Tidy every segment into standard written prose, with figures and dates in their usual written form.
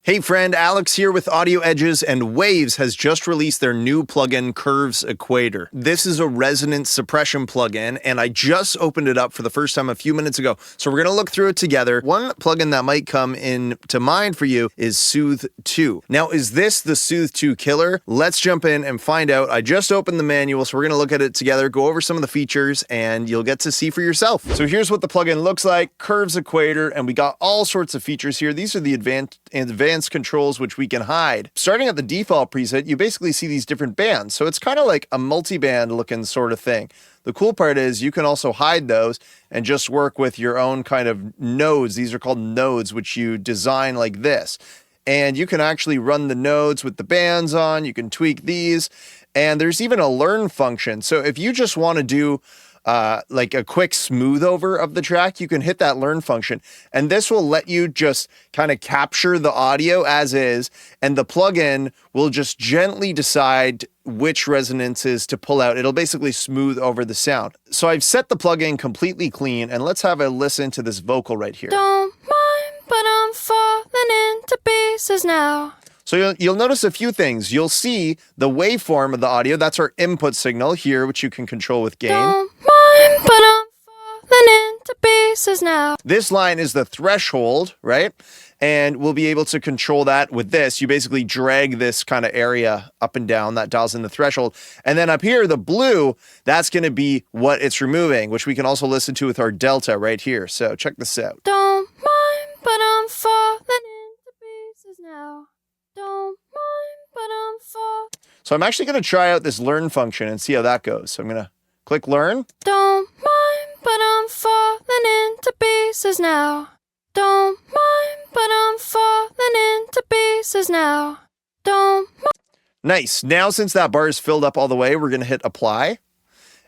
Hey friend, Alex here with Audio Edges, and Waves has just released their new plugin, Curves Equator. This is a resonance suppression plugin, and I just opened it up for the first time a few minutes ago. So we're going to look through it together. One plugin that might come into mind for you is SOOTHE2. Now, is this the SOOTHE2 killer? Let's jump in and find out. I just opened the manual, so we're going to look at it together, go over some of the features, and you'll get to see for yourself. So here's what the plugin looks like, Curves Equator, and we got all sorts of features here. These are the advanced controls which we can hide. Starting at the default preset, you basically see these different bands. So it's kind of like a multi-band looking sort of thing. The cool part is you can also hide those and just work with your own kind of nodes. These are called nodes, which you design like this. And you can actually run the nodes with the bands on. You can tweak these. And there's even a learn function. So if you just want to do like a quick smooth over of the track, you can hit that learn function, and this will let you just kind of capture the audio as is, and the plugin will just gently decide which resonances to pull out. It'll basically smooth over the sound. So I've set the plugin completely clean, and let's have a listen to this vocal right here. Don't mind, but I'm falling into pieces now. So you'll notice a few things. You'll see the waveform of the audio. That's our input signal here, which you can control with gain. Don't mind, but I'm falling into pieces now. This line is the threshold, right? And we'll be able to control that with this. You basically drag this kind of area up and down. That dials in the threshold. And then up here, the blue, that's going to be what it's removing, which we can also listen to with our delta right here. So check this out. Don't mind, but I'm falling into pieces now. Don't mind, but I'm falling. So I'm actually going to try out this learn function and see how that goes. So I'm going to click learn. Don't mind, but I'm falling into pieces now. Don't mind, but I'm falling into pieces now. Don't mind. Nice. Now, since that bar is filled up all the way, we're going to hit apply.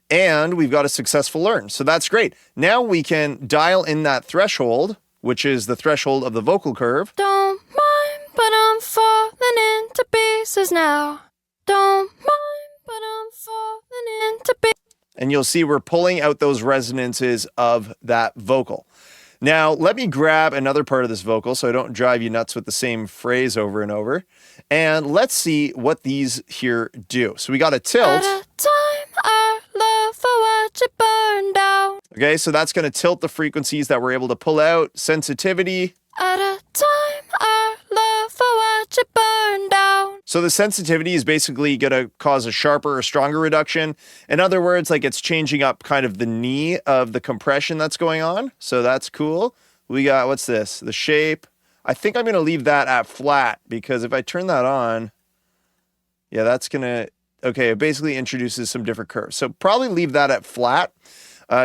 And we've got a successful learn. So that's great. Now we can dial in that threshold, which is the threshold of the vocal curve. Don't mind, but I'm falling into pieces now. Don't mind, but I'm falling into pieces. And you'll see we're pulling out those resonances of that vocal. Now, let me grab another part of this vocal so I don't drive you nuts with the same phrase over and over. And let's see what these here do. So we got a tilt. At a time, our love for what you burned out. Okay, so that's going to tilt the frequencies that we're able to pull out. Sensitivity. At a time, our love for what you burned out. So the sensitivity is basically going to cause a sharper or stronger reduction. In other words, like it's changing up kind of the knee of the compression that's going on. So that's cool. We got, what's this? The shape. I think I'm going to leave that at flat because if I turn that on, yeah, that's going to, okay, it basically introduces some different curves. So probably leave that at flat.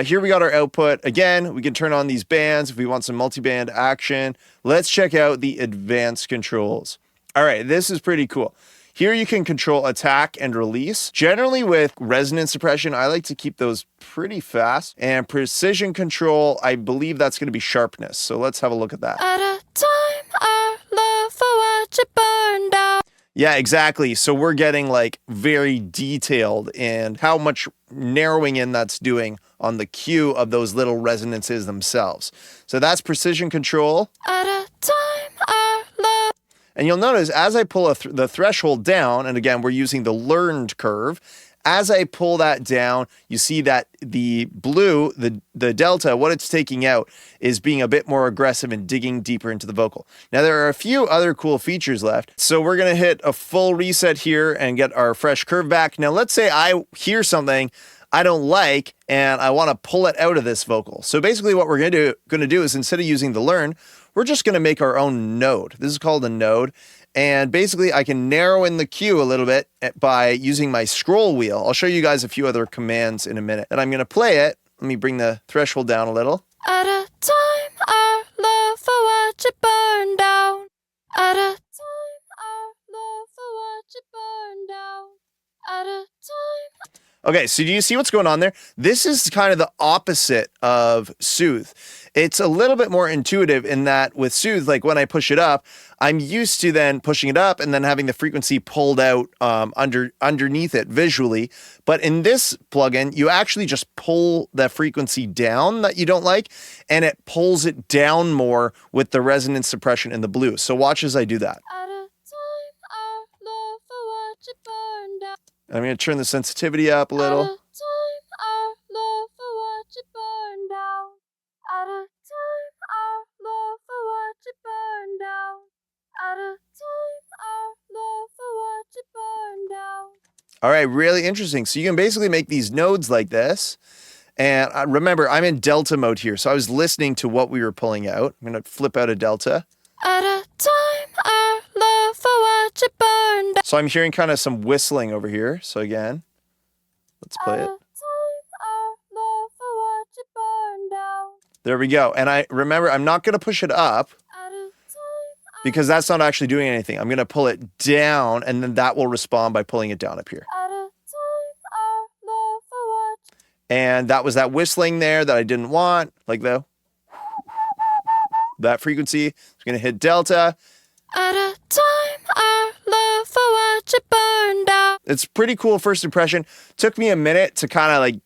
Here we got our output. Again, we can turn on these bands if we want some multi-band action. Let's check out the advanced controls. All right, this is pretty cool. Here you can control attack and release. Generally with resonance suppression, I like to keep those pretty fast. And precision control, I believe that's going to be sharpness. So let's have a look at that. At a time, our love for what you burned out. Yeah, exactly. So we're getting like very detailed and how much narrowing in that's doing on the cue of those little resonances themselves. So that's precision control. At a time, our love. And you'll notice as I pull the threshold down, and again, we're using the learned curve. As I pull that down, you see that the blue, the delta, what it's taking out is being a bit more aggressive and digging deeper into the vocal. Now, there are a few other cool features left. So we're going to hit a full reset here and get our fresh curve back. Now, let's say I hear something I don't like and I want to pull it out of this vocal. So basically what we're going to do is instead of using the learn, we're just going to make our own node. This is called a node. And basically I can narrow in the cue a little bit by using my scroll wheel. I'll show you guys a few other commands in a minute. And I'm going to play it. Let me bring the threshold down a little. At a time, our love for what you burned out. At a time, our love for what you burned out. At a time. Okay, so do you see what's going on there? This is kind of the opposite of Soothe. It's a little bit more intuitive in that with Soothe, like when I push it up, I'm used to then pushing it up and then having the frequency pulled out underneath it visually. But in this plugin, you actually just pull the frequency down that you don't like, and it pulls it down more with the resonance suppression in the blue. So watch as I do that. I'm going to turn the sensitivity up a little. All right, really interesting. So you can basically make these nodes like this. And remember, I'm in delta mode here. So I was listening to what we were pulling out. I'm going to flip out a delta. At a time, our love for what you burned out. So I'm hearing kind of some whistling over here. So again, let's play it. There we go. And I remember, I'm not going to push it up because that's not actually doing anything. I'm going to pull it down, and then that will respond by pulling it down up here. And that was that whistling there that I didn't want, like that frequency. I'm going to hit delta. At a time, our love for what you burned out. It's pretty cool first impression. Took me a minute to kind of like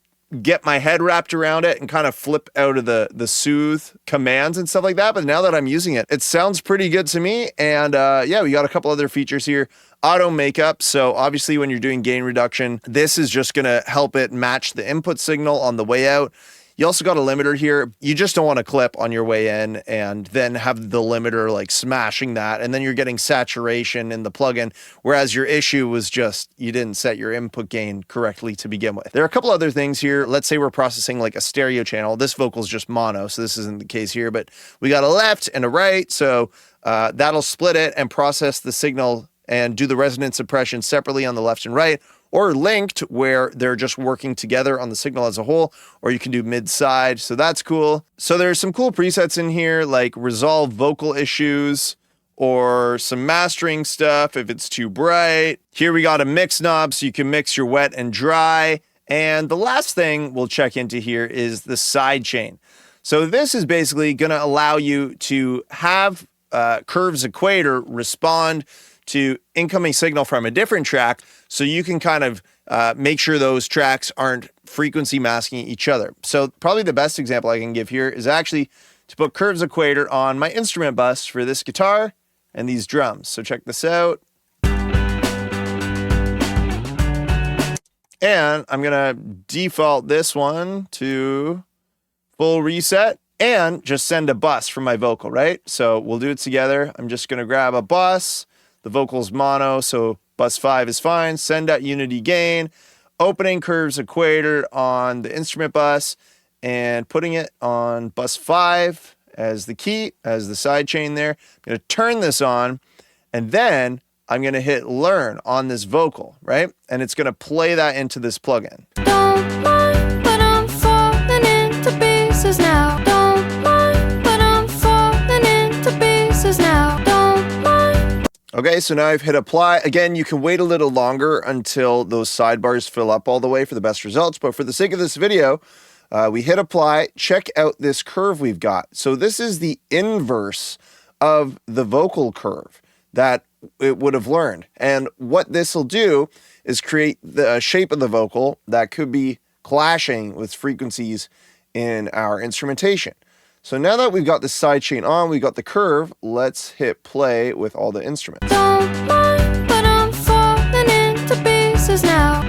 get my head wrapped around it and kind of flip out of the Soothe commands and stuff like that. But now that I'm using it, it sounds pretty good to me. And yeah, we got a couple other features here. Auto makeup. So obviously when you're doing gain reduction, this is just going to help it match the input signal on the way out. You also got a limiter here. You just don't want to clip on your way in and then have the limiter like smashing that. And then you're getting saturation in the plugin. Whereas your issue was just you didn't set your input gain correctly to begin with. There are a couple other things here. Let's say we're processing like a stereo channel. This vocal is just mono, so this isn't the case here. But we got a left and a right. So that'll split it and process the signal and do the resonance suppression separately on the left and right, or linked where they're just working together on the signal as a whole, or you can do mid-side. So that's cool. So there's some cool presets in here like resolve vocal issues or some mastering stuff if it's too bright. Here we got a mix knob so you can mix your wet and dry. And the last thing we'll check into here is the sidechain. So this is basically going to allow you to have Curve's Equator respond to incoming signal from a different track, so you can kind of make sure those tracks aren't frequency masking each other. So probably the best example I can give here is actually to put Curve's Equator on my instrument bus for this guitar and these drums. So check this out. And I'm gonna default this one to full reset and just send a bus from my vocal, right? So we'll do it together. I'm just gonna grab a bus. The vocal's mono, so bus 5 is fine. Send out unity gain, opening Curve's Equator on the instrument bus and putting it on bus 5 as the key, as the sidechain there. I'm going to turn this on, and then I'm going to hit learn on this vocal, right? And it's going to play that into this plugin. Don't mind, but I'm falling into pieces now. Don't mind, but I'm falling into pieces now. Don't mind. Okay, so now I've hit apply. Again, you can wait a little longer until those sidebars fill up all the way for the best results. But for the sake of this video, we hit apply. Check out this curve we've got. So this is the inverse of the vocal curve that it would have learned. And what this will do is create the shape of the vocal that could be clashing with frequencies in our instrumentation. So now that we've got the sidechain on, we've got the curve, let's hit play with all the instruments. Don't mind, but I'm falling into pieces now.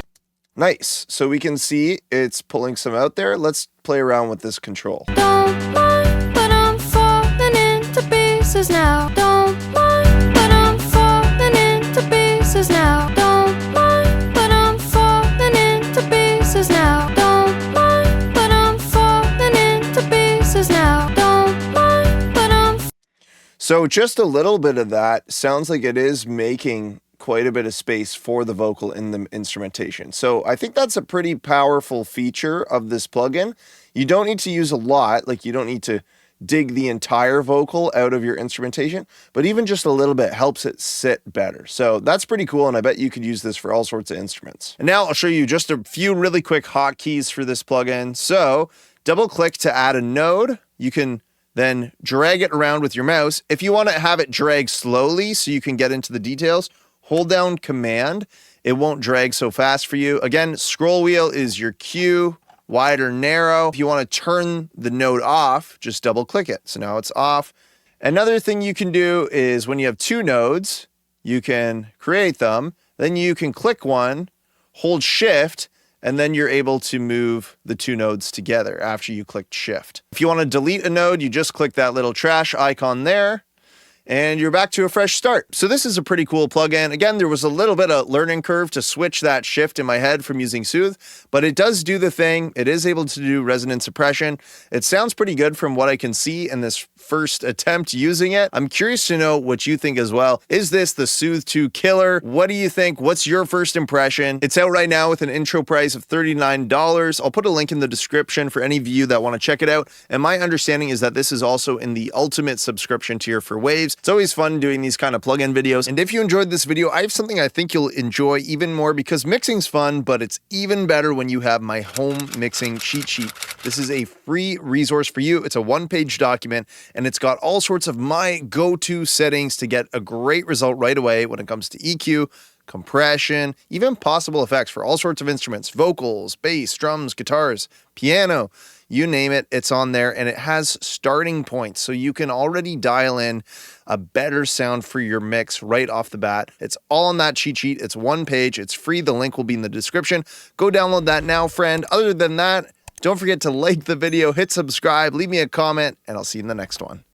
Nice. So we can see it's pulling some out there. Let's play around with this control. Don't mind, but I'm falling into pieces now. Don't mind, but I'm falling into pieces now. Don't mind, but I'm falling into pieces now. Don't mind, but I'm falling into pieces now. Don't mind, but I'm. So just a little bit of that sounds like it is making quite a bit of space for the vocal in the instrumentation. So I think that's a pretty powerful feature of this plugin. You don't need to use a lot, like you don't need to dig the entire vocal out of your instrumentation, but even just a little bit helps it sit better. So that's pretty cool, and I bet you could use this for all sorts of instruments. And now I'll show you just a few really quick hotkeys for this plugin. So double click to add a node. You can then drag it around with your mouse. If you want to have it drag slowly so you can get into the details, hold down Command. It won't drag so fast for you. Again, scroll wheel is your cue, wide or narrow. If you want to turn the node off, just double click it. So now it's off. Another thing you can do is when you have two nodes, you can create them. Then you can click one, hold Shift, and then you're able to move the two nodes together after you clicked Shift. If you want to delete a node, you just click that little trash icon there, and you're back to a fresh start. So this is a pretty cool plugin. Again, there was a little bit of learning curve to switch that shift in my head from using Soothe, but it does do the thing. It is able to do resonance suppression. It sounds pretty good from what I can see in this first attempt using it. I'm curious to know what you think as well. Is this the SOOTHE2 killer? What do you think? What's your first impression? It's out right now with an intro price of $39. I'll put a link in the description for any of you that want to check it out. And my understanding is that this is also in the ultimate subscription tier for Waves. It's always fun doing these kind of plugin videos. And if you enjoyed this video, I have something I think you'll enjoy even more, because mixing's fun, but it's even better when you have my home mixing cheat sheet. This is a free resource for you. It's a one-page document, and it's got all sorts of my go-to settings to get a great result right away when it comes to EQ, compression, even possible effects for all sorts of instruments, vocals, bass, drums, guitars, piano, you name it, it's on there, and it has starting points, so you can already dial in a better sound for your mix right off the bat. It's all on that cheat sheet. It's one page. It's free. The link will be in the description. Go download that now, friend. Other than that, don't forget to like the video, hit subscribe, leave me a comment, and I'll see you in the next one.